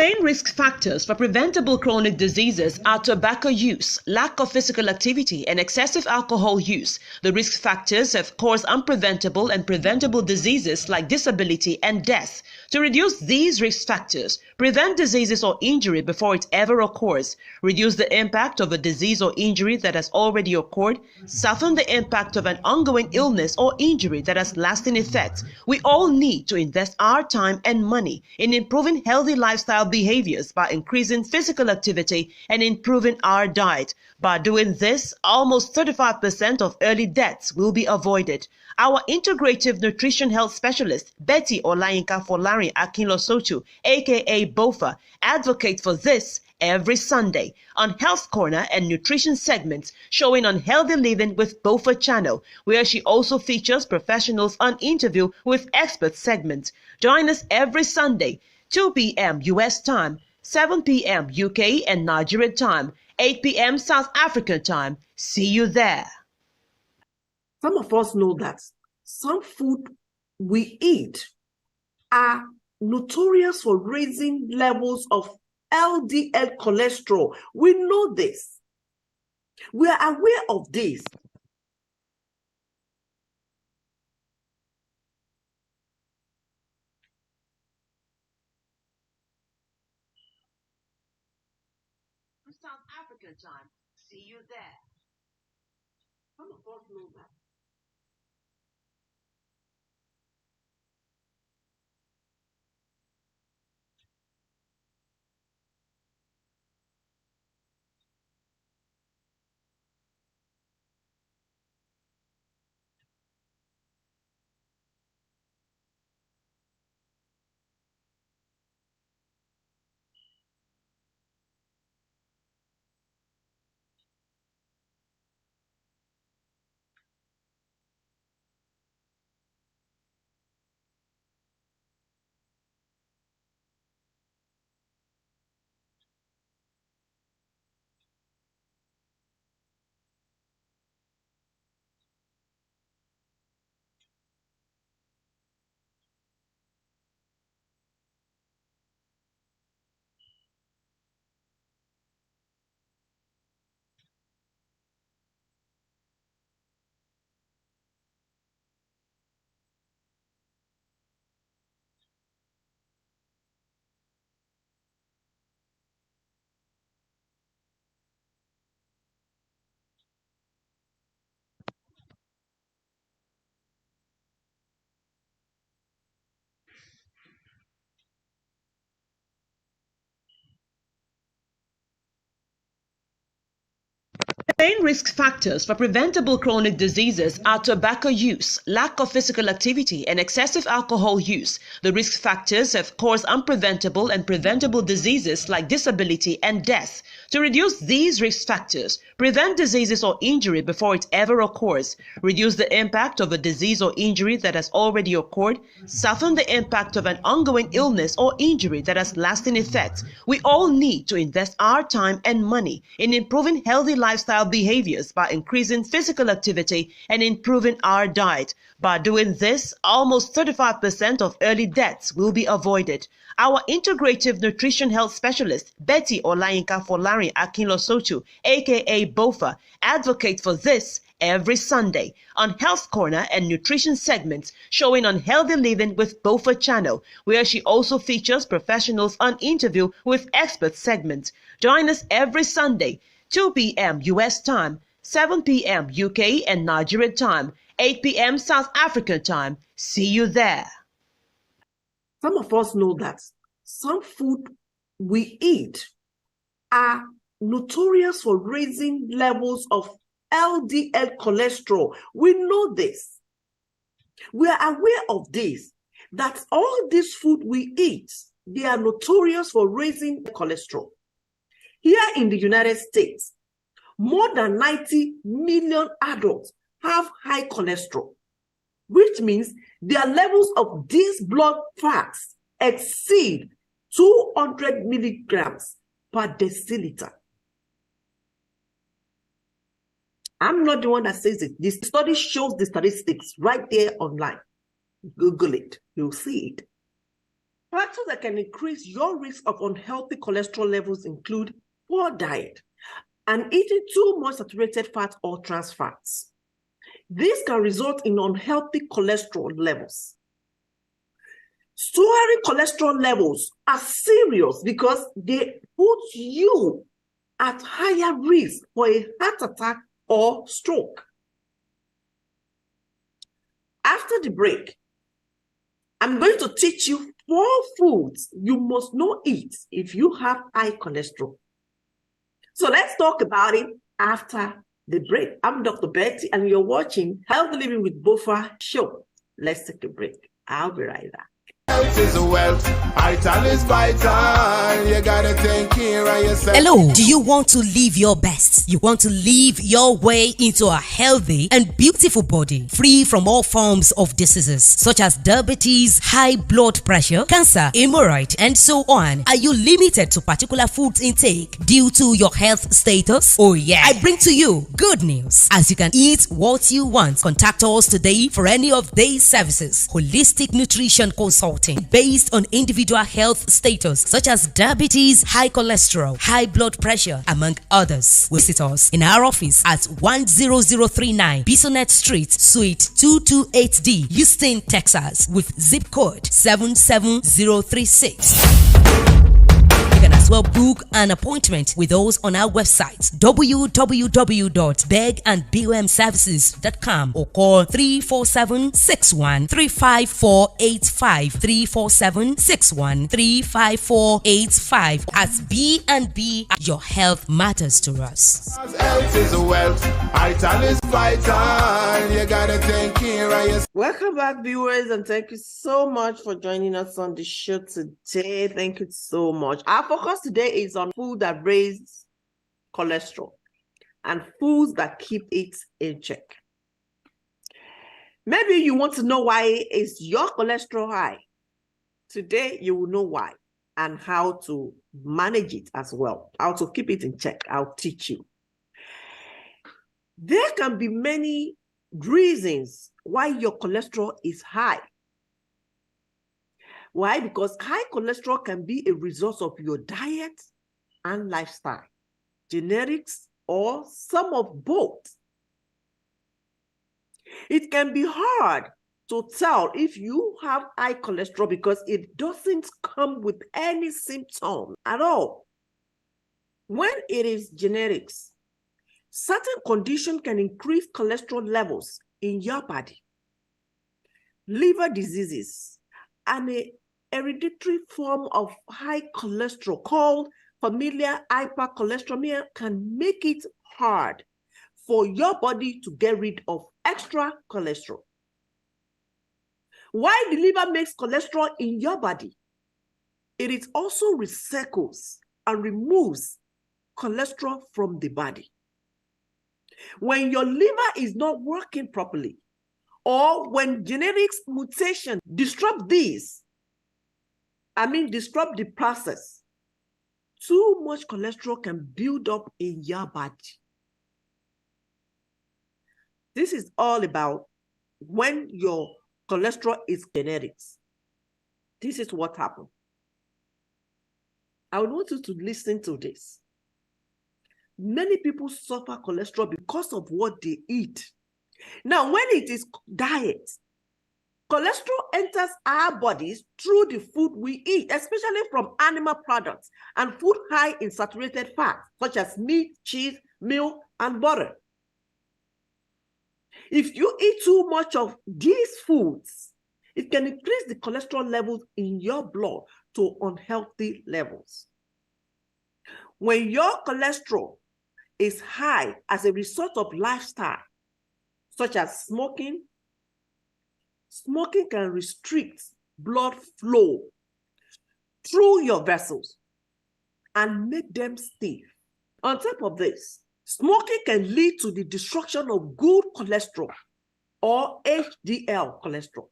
Main risk factors for preventable chronic diseases are tobacco use, lack of physical activity, and excessive alcohol use. The risk factors have caused unpreventable and preventable diseases like disability and death. To reduce these risk factors, prevent diseases or injury before it ever occurs, reduce the impact of a disease or injury that has already occurred, soften the impact of an ongoing illness or injury that has lasting effects. We all need to invest our time and money in improving healthy lifestyle behaviors by increasing physical activity and improving our diet. By doing this, almost 35% of early deaths will be avoided. Our integrative nutrition health specialist, Betty Olayinka Folari Akinlosotu, aka BOFA, advocates for this every Sunday on Health Corner and nutrition segments showing on Healthy Living with BOFA channel, where she also features professionals on interview with expert segments. Join us every Sunday, 2 p.m. US time, 7 p.m. UK and Nigerian time, 8 p.m. South African time. See you there. Some of us know that some food we eat are notorious for raising levels of LDL cholesterol. We know this. We are aware of this. South African time. See you there. Some of us know that. Main risk factors for preventable chronic diseases are tobacco use, lack of physical activity, and excessive alcohol use. The risk factors have caused unpreventable and preventable diseases like disability and death. To reduce these risk factors, prevent diseases or injury before it ever occurs, reduce the impact of a disease or injury that has already occurred, soften the impact of an ongoing illness or injury that has lasting effects. We all need to invest our time and money in improving healthy lifestyle behaviors by increasing physical activity and improving our diet. By doing this, almost 35% of early deaths will be avoided. Our integrative nutrition health specialist, Betty Olayinka Folari Akinlosotu, aka BOFA, advocates for this every Sunday on Health Corner and nutrition segments showing on Healthy Living with BOFA channel, where she also features professionals on interview with expert segments. Join us every Sunday, 2 p.m. US time, 7 p.m. UK and Nigerian time, 8 p.m. South African time. See you there. Some of us know that some food we eat are notorious for raising levels of LDL cholesterol. We know this. We are aware of this, that all this food we eat, they are notorious for raising cholesterol. Here in the United States, more than 90 million adults have high cholesterol, which means their levels of these blood fats exceed 200 milligrams per deciliter. I'm not the one that says it. This study shows the statistics right there online. Google it, you'll see it. Factors that can increase your risk of unhealthy cholesterol levels include poor diet and eating too much saturated fat or trans fats. This can result in unhealthy cholesterol levels. Soaring cholesterol levels are serious because they put you at higher risk for a heart attack or stroke. After the break, I'm going to teach you 4 foods you must not eat if you have high cholesterol. So let's talk about it after the break. I'm Dr. Betty, and you're watching Healthy Living with Bofa show. Let's take a break. I'll be right back. Health is wealth, vital is vital. You gotta take care of yourself. Hello, do you want to live your best? You want to live your way into a healthy and beautiful body, free from all forms of diseases such as diabetes, high blood pressure, cancer, hemorrhoid, and so on? Are you limited to particular food intake due to your health status? Oh yeah, I bring to you good news, as you can eat what you want. Contact us today for any of these services. Holistic Nutrition Consulting, based on individual health status such as diabetes, high cholesterol, high blood pressure, among others. Visit us in our office at 10039 Bisonet Street, Suite 228D, Houston, Texas, with zip code 77036. You can as well book an appointment with us on our website www.begandbomservices.com or call 347-61 35485 347-61 35485. At B&B, your health matters to us. Health is wealth, vital is vital. You gotta take care of yourself. Welcome back, viewers, and thank you so much for joining us on the show today. Thank you so much. Our focus today is on food that raise cholesterol and foods that keep it in check. Maybe you want to know why is your cholesterol high. Today, you will know why and how to manage it as well, how to keep it in check. I'll teach you. There can be many reasons why your cholesterol is high. Why? Because high cholesterol can be a result of your diet and lifestyle, genetics, or some of both. It can be hard to tell if you have high cholesterol because it doesn't come with any symptom at all. When it is genetics, certain conditions can increase cholesterol levels in your body. Liver diseases and a hereditary form of high cholesterol called familial hypercholesterolemia can make it hard for your body to get rid of extra cholesterol. Why the liver makes cholesterol in your body? It is also recycles and removes cholesterol from the body. When your liver is not working properly, or when genetics mutation disrupt the process, too much cholesterol can build up in your body. This is all about when your cholesterol is genetics. This is what happened. I want you to listen to this. Many people suffer cholesterol because of what they eat. Now, when it is diet, cholesterol enters our bodies through the food we eat, especially from animal products and food high in saturated fat, such as meat, cheese, milk, and butter. If you eat too much of these foods, it can increase the cholesterol levels in your blood to unhealthy levels. When your cholesterol is high as a result of lifestyle, such as smoking, smoking can restrict blood flow through your vessels and make them stiff. On top of this, smoking can lead to the destruction of good cholesterol or HDL cholesterol,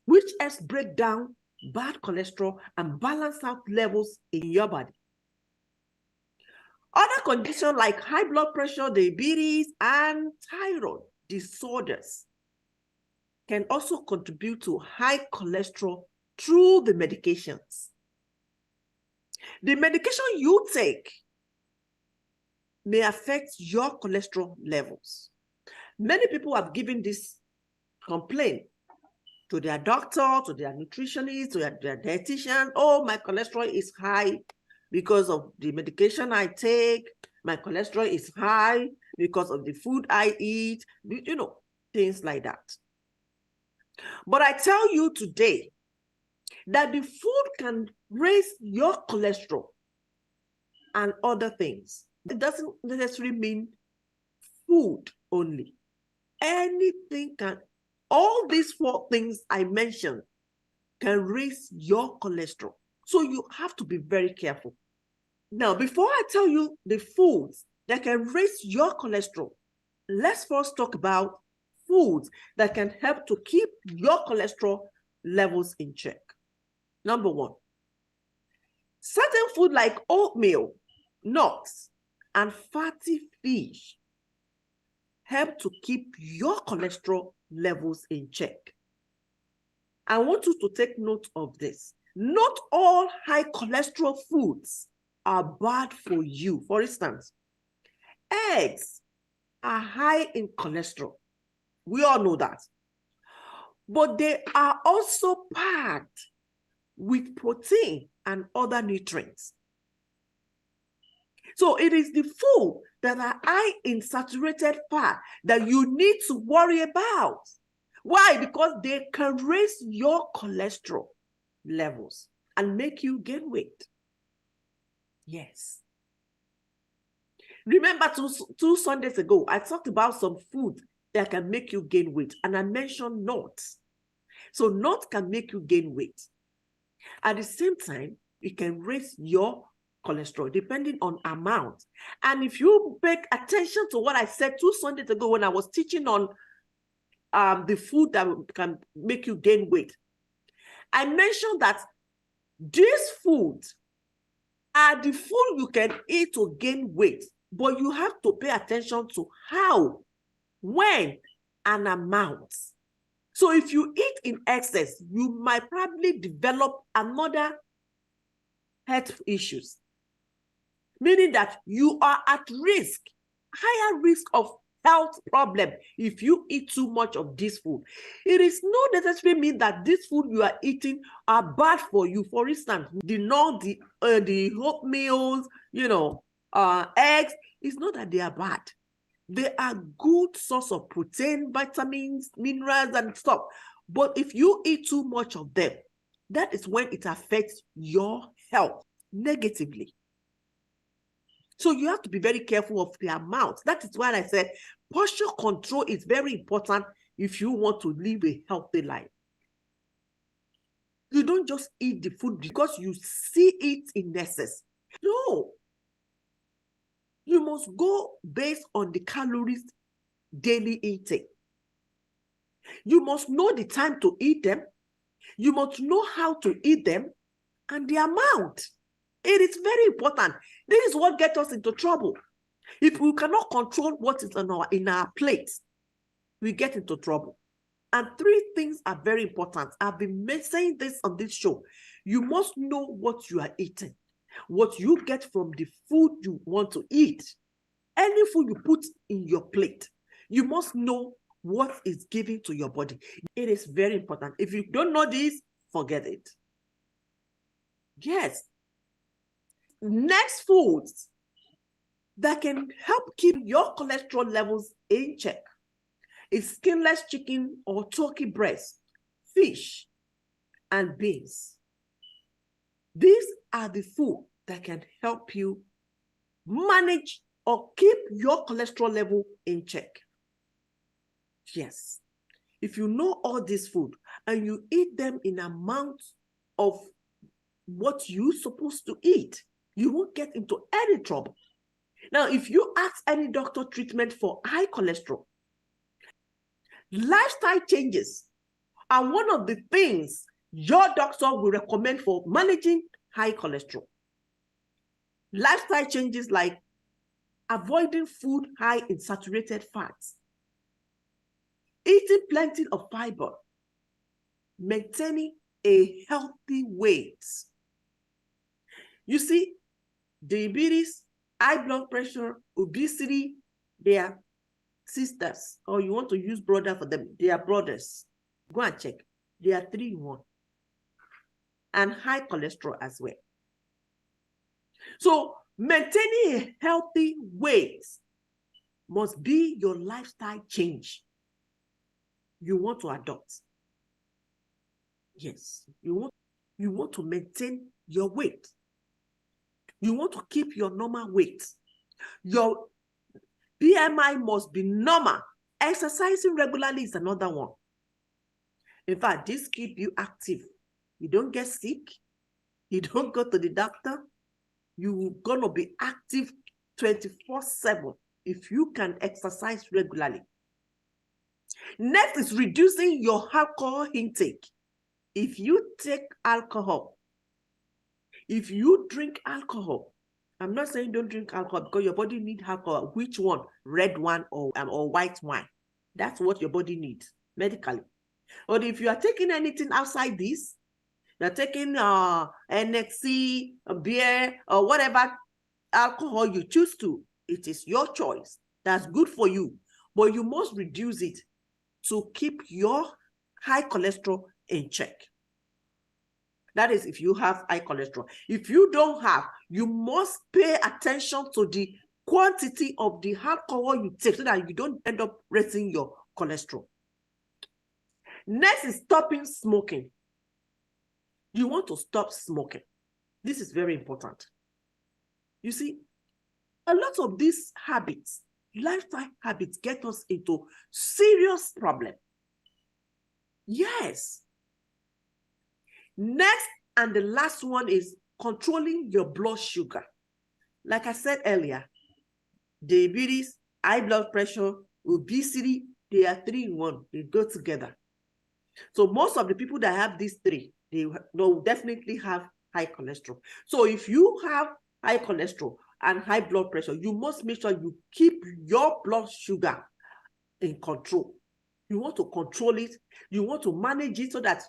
which helps break down bad cholesterol and balance out levels in your body. Other conditions like high blood pressure, diabetes, and thyroid disorders can also contribute to high cholesterol through the medications. The medication you take may affect your cholesterol levels. Many people have given this complaint to their doctor, to their nutritionist, to their dietitian. Oh, my cholesterol is high because of the medication I take. My cholesterol is high because of the food I eat, you know, things like that. But I tell you today that the food can raise your cholesterol and other things. It doesn't necessarily mean food only. Anything can, all these 4 things I mentioned can raise your cholesterol. So you have to be very careful. Now, before I tell you the foods that can raise your cholesterol, let's first talk about foods that can help to keep your cholesterol levels in check. Number 1, certain food like oatmeal, nuts, and fatty fish help to keep your cholesterol levels in check. I want you to take note of this. Not all high cholesterol foods are bad for you. For instance, eggs are high in cholesterol. We all know that. But they are also packed with protein and other nutrients. So it is the food that are high in saturated fat that you need to worry about. Why? Because they can raise your cholesterol levels and make you gain weight. Yes. Remember 2 Sundays ago, I talked about some food that can make you gain weight, and I mentioned nuts. So nuts can make you gain weight. At the same time, it can raise your cholesterol depending on amount. And if you pay attention to what I said 2 Sundays ago when I was teaching on the food that can make you gain weight, I mentioned that these foods are the food you can eat to gain weight, but you have to pay attention to how, when, and amount. So if you eat in excess, you might probably develop another health issues, meaning that you are at risk, higher risk of health problem if you eat too much of this food. It is not necessarily mean that this food you are eating are bad for you. For instance, the oatmeals, eggs, it's not that they are bad. They are good source of protein, vitamins, minerals, and stuff. But if you eat too much of them, that is when it affects your health negatively. So you have to be very careful of the amount. That is why I said portion control is very important if you want to live a healthy life. You don't just eat the food because you see it in excess. No. You must go based on the calories daily intake. You must know the time to eat them. You must know how to eat them and the amount. It is very important. This is what gets us into trouble. If we cannot control what is in our plate, we get into trouble. And 3 things are very important. I've been saying this on this show. You must know what you are eating, what you get from the food you want to eat. Any food you put in your plate, you must know what is given to your body. It is very important. If you don't know this, forget it. Yes. Next foods that can help keep your cholesterol levels in check is skinless chicken or turkey breast, fish, and beans. These are the food that can help you manage or keep your cholesterol level in check. Yes. If you know all this food and you eat them in amount of what you're supposed to eat, you won't get into any trouble. Now, if you ask any doctor treatment for high cholesterol, lifestyle changes are one of the things your doctor will recommend for managing high cholesterol. Lifestyle changes like avoiding food high in saturated fats, eating plenty of fiber, maintaining a healthy weight. You see, diabetes, high blood pressure, obesity, they are sisters, or you want to use brother for them, they are brothers. Go and check. They are 3 in 1. And high cholesterol as well. So maintaining a healthy weight must be your lifestyle change you want to adopt. Yes, you want to maintain your weight. You want to keep your normal weight. Your BMI must be normal. Exercising regularly is another one. In fact, this keeps you active. You don't get sick. You don't go to the doctor. You're going to be active 24/7 if you can exercise regularly. Next is reducing your alcohol intake. If you take alcohol, if you drink alcohol, I'm not saying don't drink alcohol because your body needs alcohol. Which one? Red wine or white wine. That's what your body needs medically. But if you are taking anything outside this, you're taking NXC, a beer, or whatever alcohol you choose to, it is your choice. That's good for you. But you must reduce it to keep your high cholesterol in check. That is if you have high cholesterol. If you don't have, you must pay attention to the quantity of the alcohol you take so that you don't end up raising your cholesterol. Next is stopping smoking. You want to stop smoking. This is very important. You see, a lot of these habits, lifestyle habits, get us into serious problem. Yes. Next and the last one is controlling your blood sugar. Like I said earlier, diabetes, high blood pressure, obesity, they are 3 in 1. They go together. So most of the people that have these 3, they will definitely have high cholesterol. So if you have high cholesterol and high blood pressure, you must make sure you keep your blood sugar in control. You want to control it. You want to manage it so that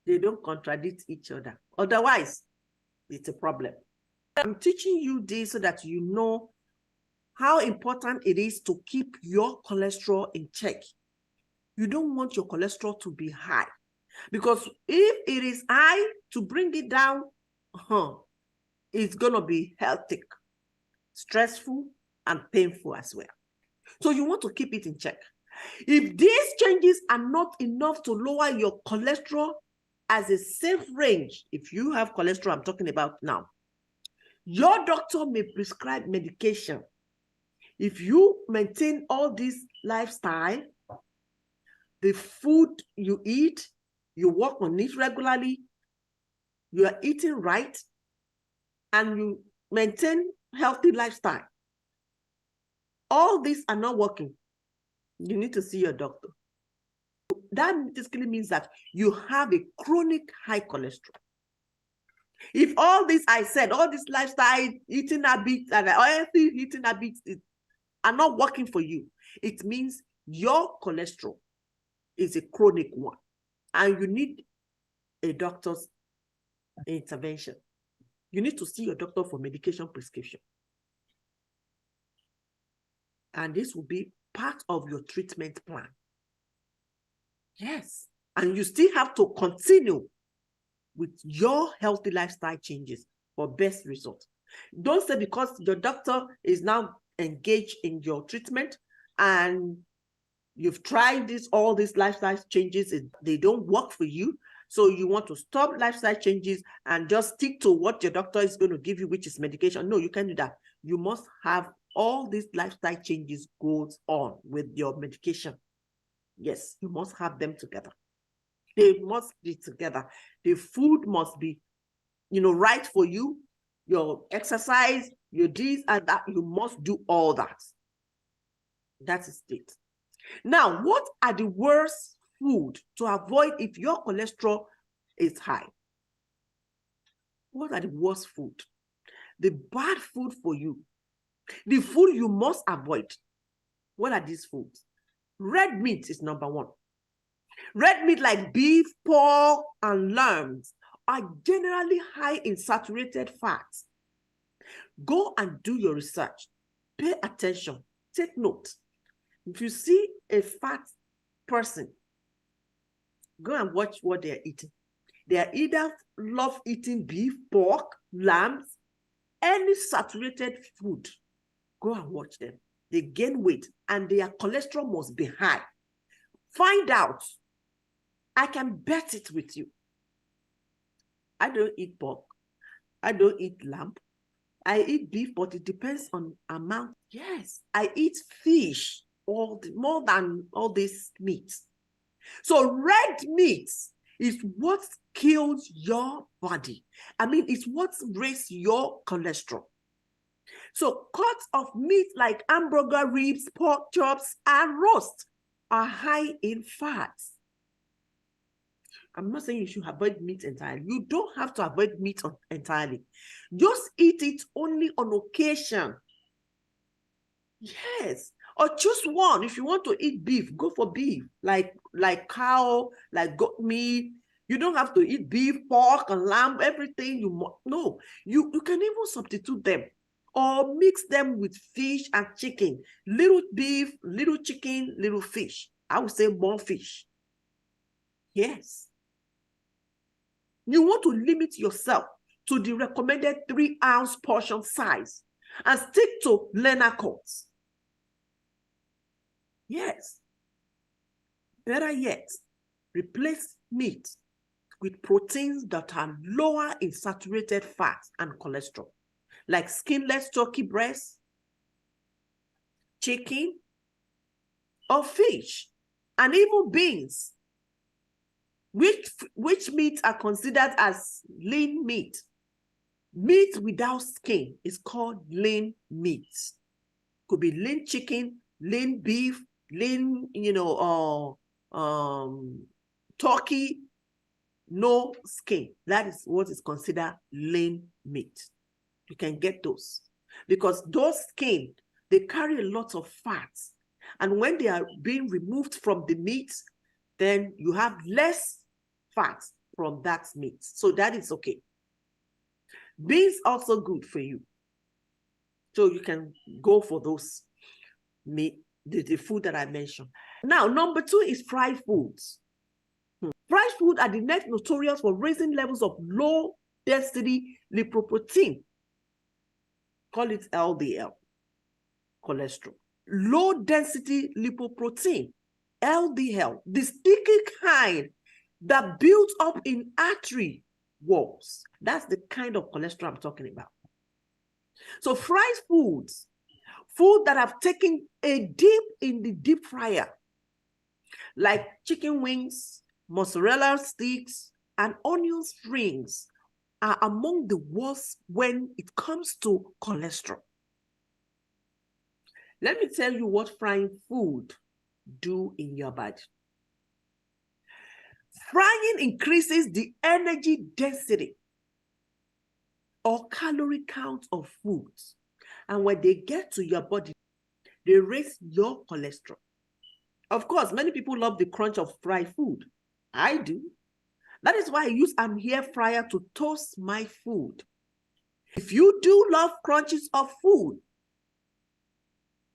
they don't contradict each other. Otherwise, it's a problem. I'm teaching you this so that you know how important it is to keep your cholesterol in check. You don't want your cholesterol to be high. Because if it is high, to bring it down, it's going to be hectic, stressful, and painful as well. So you want to keep it in check. If these changes are not enough to lower your cholesterol as a safe range, if you have cholesterol I'm talking about now, your doctor may prescribe medication. If you maintain all this lifestyle, the food you eat, you work on it regularly, you are eating right, and you maintain healthy lifestyle, all these are not working, you need to see your doctor. That basically means that you have a chronic high cholesterol. If all this I said, all this lifestyle, eating habits, and healthy eating habits are not working for you, it means your cholesterol is a chronic one, and you need a doctor's intervention. You need to see your doctor for medication prescription. And this will be part of your treatment plan. Yes. And you still have to continue with your healthy lifestyle changes for best results. Don't say because your doctor is now engaged in your treatment and you've tried all these lifestyle changes, they don't work for you. So you want to stop lifestyle changes and just stick to what your doctor is going to give you, which is medication. No, you can't do that. You must have all these lifestyle changes goes on with your medication. Yes, you must have them together. They must be together. The food must be, right for you. Your exercise, your this and that, you must do all that. That is it. Now, what are the worst food to avoid if your cholesterol is high? What are the worst food? The bad food for you. The food you must avoid. What are these foods? Red meat is number 1. Red meat like beef, pork, and lambs are generally high in saturated fats. Go and do your research. Pay attention. Take note. If you see a fat person, go and watch what they are eating. They are either love eating beef, pork, lambs, any saturated food. Go and watch them. They gain weight and their cholesterol must be high. Find out. I can bet it with you. I don't eat pork. I don't eat lamb. I eat beef, but it depends on amount. Yes, I eat fish more than all this meat. So red meat is what kills your body. I mean, it's what raises your cholesterol. So cuts of meat like hamburger, ribs, pork chops, and roast are high in fats. I'm not saying you should avoid meat entirely. You don't have to avoid meat entirely. Just eat it only on occasion. Yes. Or choose one. If you want to eat beef, go for beef. Like cow, like goat meat. You don't have to eat beef, pork, and lamb, everything you want. No. You can even substitute them or mix them with fish and chicken. Little beef, little chicken, little fish. I would say more fish. Yes. You want to limit yourself to the recommended 3-ounce portion size and stick to learner cuts. Yes. Better yet, replace meat with proteins that are lower in saturated fats and cholesterol, like skinless turkey breast, chicken, or fish, and even beans. Which meats are considered as lean meat? Meat without skin is called lean meat. Could be lean chicken, lean beef, lean, turkey, no skin. That is what is considered lean meat. You can get those because those skin, they carry a lot of fats. And when they are being removed from the meat, then you have less fats from that meat. So that is okay. Beans also good for you. So you can go for those meat, the food that I mentioned. Now, number 2 is fried foods. Fried food are the next notorious for raising levels of low density lipoprotein. Call it LDL, cholesterol. Low density lipoprotein, LDL, the sticky kind that builds up in artery walls. That's the kind of cholesterol I'm talking about. So fried foods, food that have taken a dip in the deep fryer, like chicken wings, mozzarella sticks, and onion rings, are among the worst when it comes to cholesterol. Let me tell you what frying food do in your body. Frying increases the energy density or calorie count of foods. And when they get to your body, they raise your cholesterol. Of course, many people love the crunch of fried food. I do. That is why I use an air fryer to toast my food. If you do love crunches of food,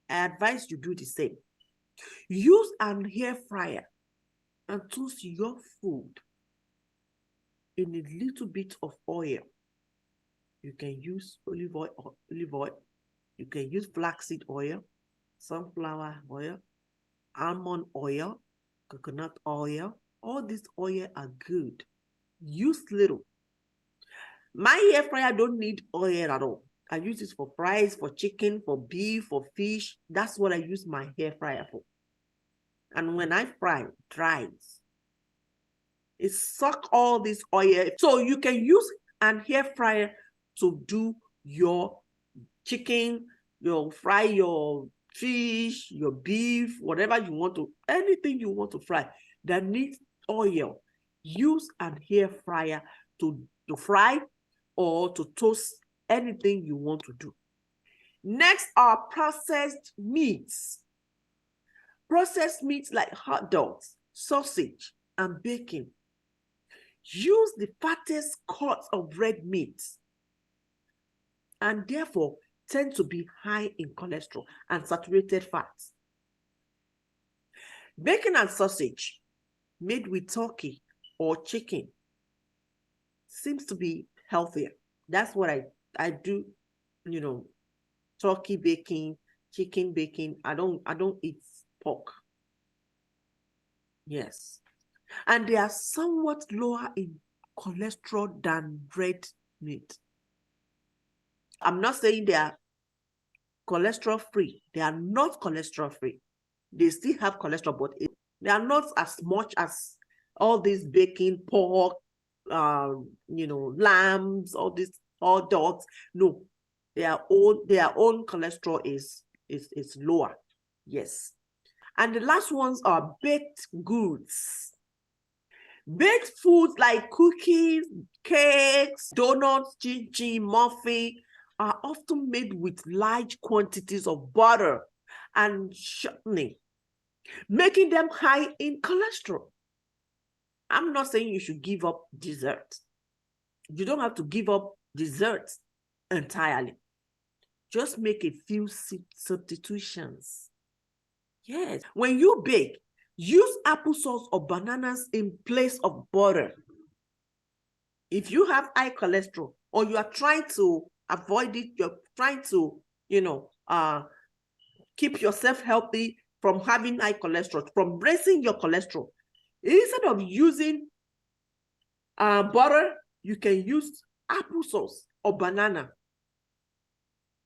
I advise you do the same. Use an air fryer and toast your food in a little bit of oil. You can use olive oil. You can use flaxseed oil, sunflower oil, almond oil, coconut oil. All these oil are good. Use little. My air fryer don't need oil at all. I use it for fries, for chicken, for beef, for fish. That's what I use my air fryer for. And when I fry, it dries. It sucks all this oil. So you can use an air fryer to do your chicken, fry your fish, your beef, whatever you want to, anything you want to fry that needs oil. Use an air fryer to fry or to toast anything you want to do. Next are processed meats. Processed meats like hot dogs, sausage, and bacon use the fattest cuts of red meat and therefore tend to be high in cholesterol and saturated fats. Bacon and sausage made with turkey or chicken seems to be healthier. That's what I do, you know, turkey bacon, chicken bacon. I don't eat pork. Yes. And they are somewhat lower in cholesterol than red meat. I'm not saying they are cholesterol free. They are not cholesterol free. They still have cholesterol, but they are not as much as all these bacon, pork, lambs, all these, all dogs. No, their own cholesterol is lower. Yes. And the last ones are baked goods. Baked foods like cookies, cakes, donuts, chin-chin, muffin are often made with large quantities of butter and shortening, making them high in cholesterol. I'm not saying you should give up dessert. You don't have to give up dessert entirely. Just make a few substitutions. Yes, when you bake, use applesauce or bananas in place of butter. If you have high cholesterol or you are trying to avoid it, you're trying to, keep yourself healthy from having high cholesterol, from raising your cholesterol, instead of using butter, you can use applesauce or banana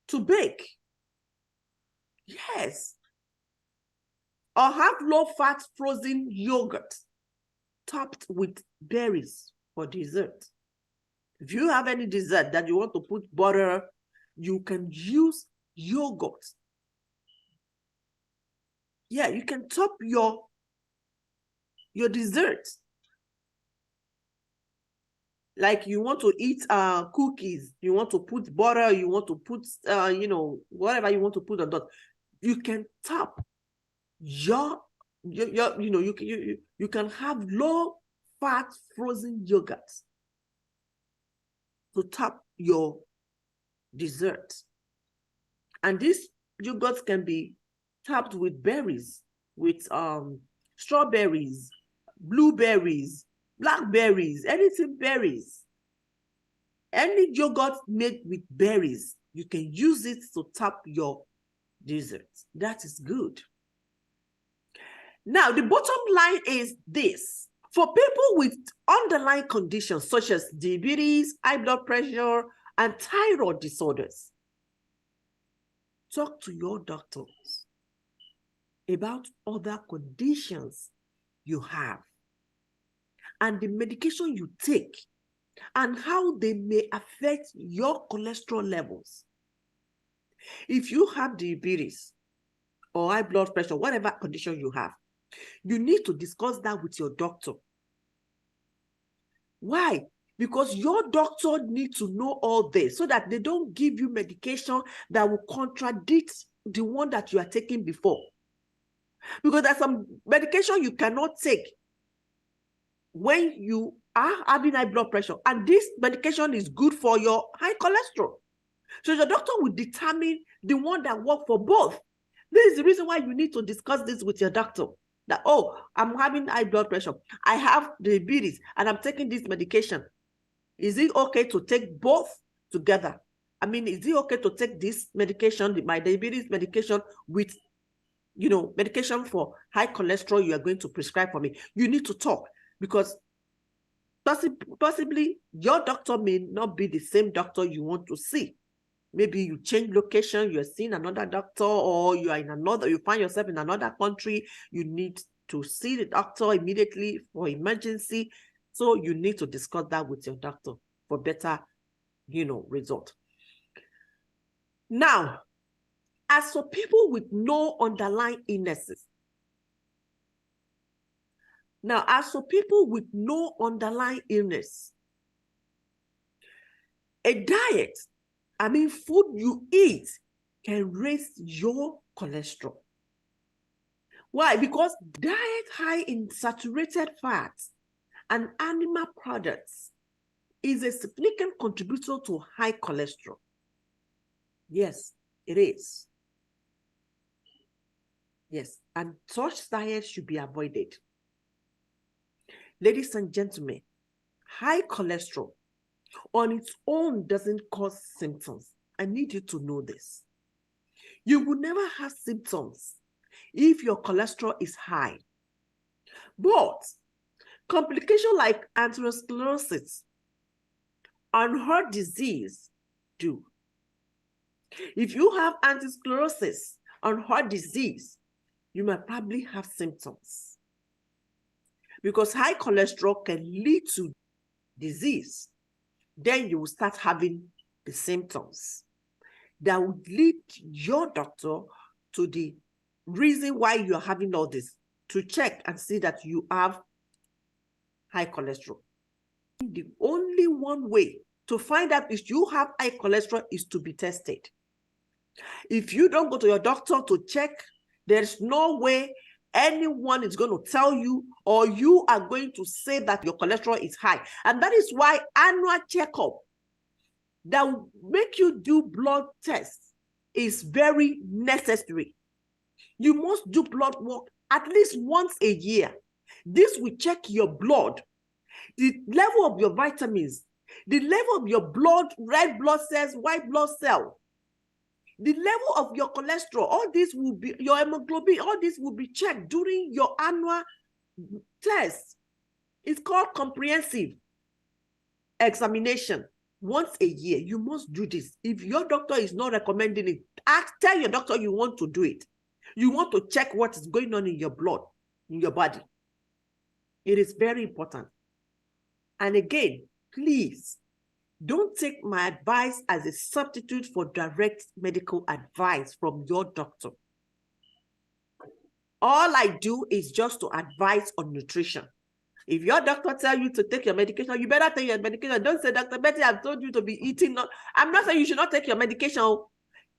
to bake. Yes. Or have low-fat frozen yogurt topped with berries for dessert. If you have any dessert that you want to put butter, you can use yogurt. Yeah, you can top your dessert. Like you want to eat cookies, you want to put butter, you want to put whatever you want to put on that. You can top you can have low fat frozen yogurt to top your dessert. And these yogurts can be topped with berries, with strawberries, blueberries, blackberries, anything berries. Any yogurt made with berries, you can use it to top your dessert. That is good. Now, the bottom line is this. For people with underlying conditions such as diabetes, high blood pressure, and thyroid disorders, talk to your doctors about other conditions you have and the medication you take and how they may affect your cholesterol levels. If you have diabetes or high blood pressure, whatever condition you have, you need to discuss that with your doctor. Why? Because your doctor needs to know all this so that they don't give you medication that will contradict the one that you are taking before. Because there's some medication you cannot take when you are having high blood pressure, and this medication is good for your high cholesterol. So your doctor will determine the one that works for both. This is the reason why you need to discuss this with your doctor. That, oh, I'm having high blood pressure, I have diabetes, and I'm taking this medication. Is it okay to take both together? I mean, is it okay to take this medication, my diabetes medication, with, medication for high cholesterol you are going to prescribe for me? You need to talk, because possibly your doctor may not be the same doctor you want to see. Maybe you change location, you're seeing another doctor, or you find yourself in another country, you need to see the doctor immediately for emergency. So you need to discuss that with your doctor for better, result. Now, as for people with no underlying illnesses, a diet, food you eat can raise your cholesterol. Why? Because diet high in saturated fats and animal products is a significant contributor to high cholesterol. Yes, it is. Yes, and such diets should be avoided. Ladies and gentlemen, high cholesterol on its own doesn't cause symptoms. I need you to know this. You will never have symptoms if your cholesterol is high. But complications like atherosclerosis and heart disease do. If you have atherosclerosis and heart disease, you might probably have symptoms, because high cholesterol can lead to disease. Then you will start having the symptoms that would lead your doctor to the reason why you're having all this, to check and see that you have high cholesterol. The only one way to find out if you have high cholesterol is to be tested. If you don't go to your doctor to check, there's no way anyone is going to tell you, or you are going to say that your cholesterol is high. And that is why annual checkup that will make you do blood tests is very necessary. You must do blood work at least once a year. This will check your blood, the level of your vitamins, the level of your blood, red blood cells, white blood cell, the level of your cholesterol. All this will be, your hemoglobin, all this will be checked during your annual test. It's called comprehensive examination. Once a year, you must do this. If your doctor is not recommending it, tell your doctor you want to do it. You want to check what is going on in your blood, in your body. It is very important. And again, please, don't take my advice as a substitute for direct medical advice from your doctor. All I do is just to advise on nutrition. If your doctor tells you to take your medication, you better take your medication. Don't say, Dr. Betty, I've told you to be eating. I'm not saying you should not take your medication.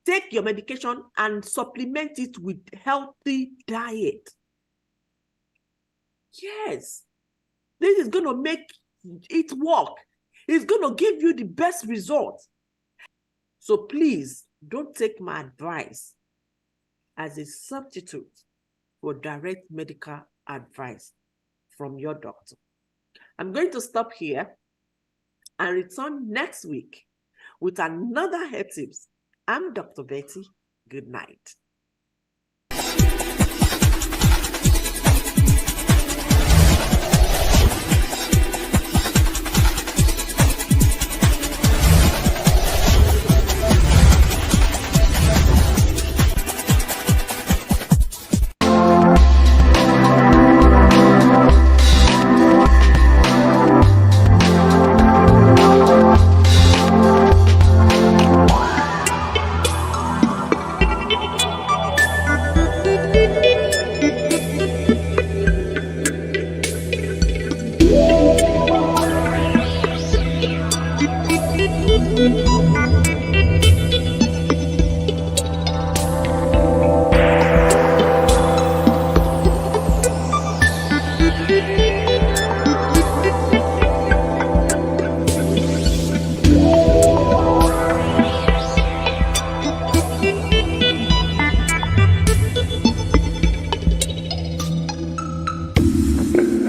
Take your medication and supplement it with healthy diet. Yes, this is going to make it work. It's going to give you the best results. So please, don't take my advice as a substitute for direct medical advice from your doctor. I'm going to stop here and return next week with another health tips. I'm Dr. Betty. Good night.